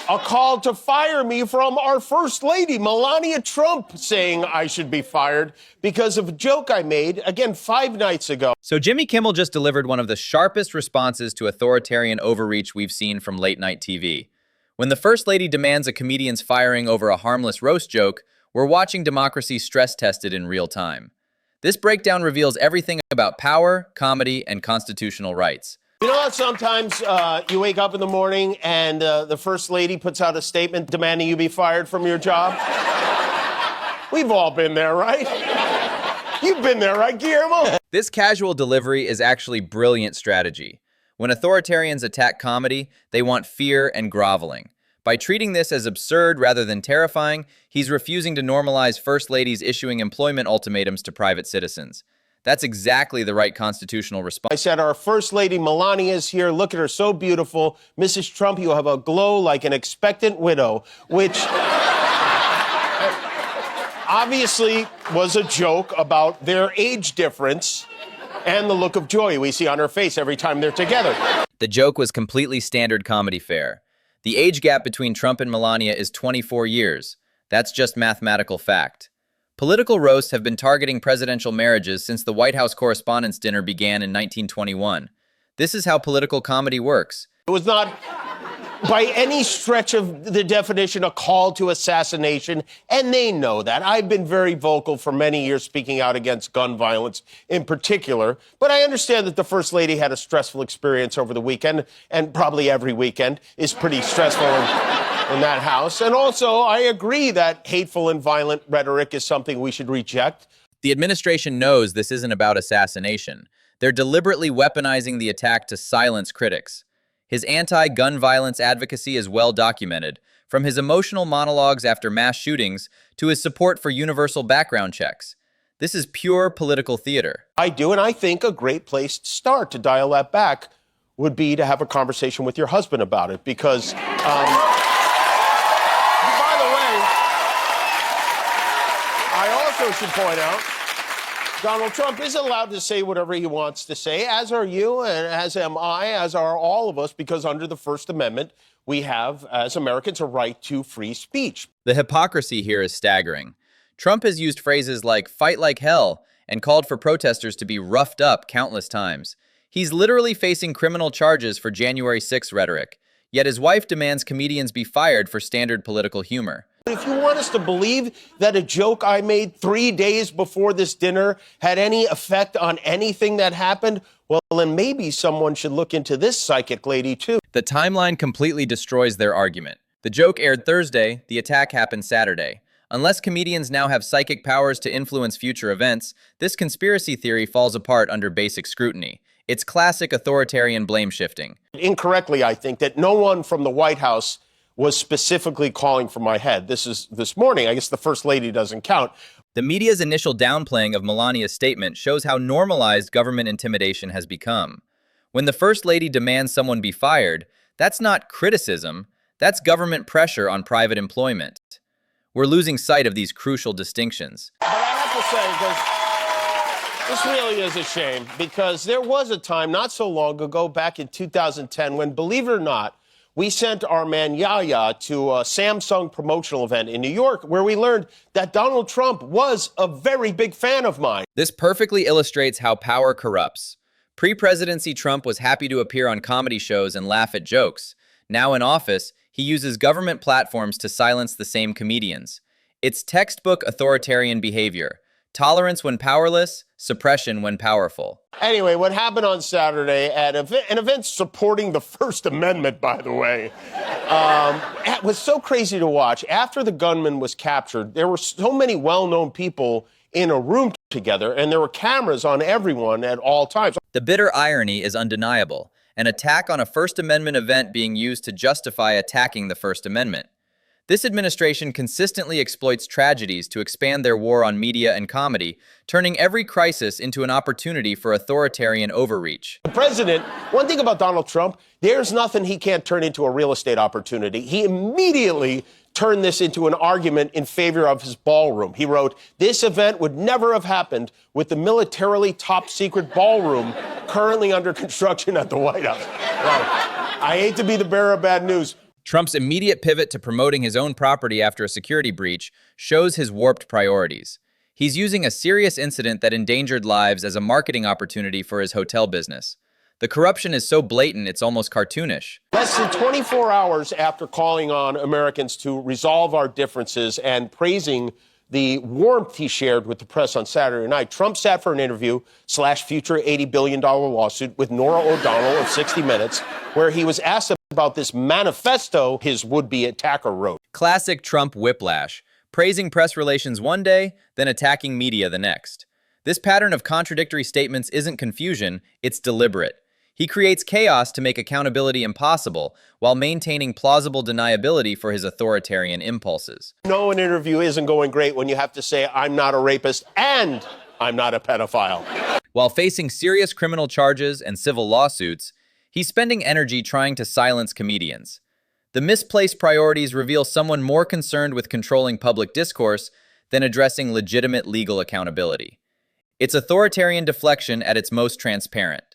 a call to fire me from our First Lady, Melania Trump, saying I should be fired because of a joke I made, again, 5 nights ago. So Jimmy Kimmel just delivered one of the sharpest responses to authoritarian overreach we've seen from late-night TV. When the First Lady demands a comedian's firing over a harmless roast joke, we're watching democracy stress-tested in real time. This breakdown reveals everything about power, comedy, and constitutional rights. You know how sometimes you wake up in the morning and the First Lady puts out a statement demanding you be fired from your job? We've all been there, right? You've been there, right, Guillermo? This casual delivery is actually brilliant strategy. When authoritarians attack comedy, they want fear and groveling. By treating this as absurd rather than terrifying, he's refusing to normalize First Ladies issuing employment ultimatums to private citizens. That's exactly the right constitutional response. I said, our First Lady Melania is here. Look at her, so beautiful. Mrs. Trump, you have a glow like an expectant widow, which obviously was a joke about their age difference and the look of joy we see on her face every time they're together. The joke was completely standard comedy fare. The age gap between Trump and Melania is 24 years. That's just mathematical fact. Political roasts have been targeting presidential marriages since the White House Correspondents' Dinner began in 1921. This is how political comedy works. It was not, by any stretch of the definition, a call to assassination, and they know that. I've been very vocal for many years speaking out against gun violence in particular, but I understand that the First Lady had a stressful experience over the weekend, and probably every weekend is pretty stressful in that house. And also, I agree that hateful and violent rhetoric is something we should reject. The administration knows this isn't about assassination. They're deliberately weaponizing the attack to silence critics. His anti-gun violence advocacy is well documented, from his emotional monologues after mass shootings to his support for universal background checks. This is pure political theater. I do, and I think a great place to start to dial that back would be to have a conversation with your husband about it, because... I should point out, Donald Trump is allowed to say whatever he wants to say, as are you, and as am I, as are all of us, because under the First Amendment, we have, as Americans, a right to free speech. The hypocrisy here is staggering. Trump has used phrases like "fight like hell" and called for protesters to be roughed up countless times. He's literally facing criminal charges for January 6th rhetoric, yet his wife demands comedians be fired for standard political humor. If you want us to believe that a joke I made 3 days before this dinner had any effect on anything that happened, well, then maybe someone should look into this psychic lady, too. The timeline completely destroys their argument. The joke aired Thursday, the attack happened Saturday. Unless comedians now have psychic powers to influence future events, this conspiracy theory falls apart under basic scrutiny. It's classic authoritarian blame shifting. Incorrectly, I think, that no one from the White House was specifically calling for my head. This is this morning. I guess the First Lady doesn't count. The media's initial downplaying of Melania's statement shows how normalized government intimidation has become. When the First Lady demands someone be fired, that's not criticism, that's government pressure on private employment. We're losing sight of these crucial distinctions. But I have to say, because this really is a shame, because there was a time not so long ago, back in 2010, when, believe it or not, we sent our man Yahya to a Samsung promotional event in New York where we learned that Donald Trump was a very big fan of mine. This perfectly illustrates how power corrupts. Pre-presidency Trump was happy to appear on comedy shows and laugh at jokes. Now in office, he uses government platforms to silence the same comedians. It's textbook authoritarian behavior. Tolerance when powerless, suppression when powerful. Anyway, what happened on Saturday at an event supporting the First Amendment, by the way, it was so crazy to watch. After the gunman was captured, there were so many well-known people in a room together, and there were cameras on everyone at all times. The bitter irony is undeniable. An attack on a First Amendment event being used to justify attacking the First Amendment. This administration consistently exploits tragedies to expand their war on media and comedy, turning every crisis into an opportunity for authoritarian overreach. The president, one thing about Donald Trump, there's nothing he can't turn into a real estate opportunity. He immediately turned this into an argument in favor of his ballroom. He wrote, "This event would never have happened with the militarily top secret ballroom currently under construction at the White House." Well, I hate to be the bearer of bad news. Trump's immediate pivot to promoting his own property after a security breach shows his warped priorities. He's using a serious incident that endangered lives as a marketing opportunity for his hotel business. The corruption is so blatant, it's almost cartoonish. Less than 24 hours after calling on Americans to resolve our differences and praising the warmth he shared with the press on Saturday night, Trump sat for an interview / future $80 billion lawsuit with Norah O'Donnell of 60 Minutes, where he was asked about this manifesto his would-be attacker wrote. Classic Trump whiplash, praising press relations one day, then attacking media the next. This pattern of contradictory statements isn't confusion, it's deliberate. He creates chaos to make accountability impossible, while maintaining plausible deniability for his authoritarian impulses. No, an interview isn't going great when you have to say, I'm not a rapist and I'm not a pedophile. While facing serious criminal charges and civil lawsuits, he's spending energy trying to silence comedians. The misplaced priorities reveal someone more concerned with controlling public discourse than addressing legitimate legal accountability. It's authoritarian deflection at its most transparent.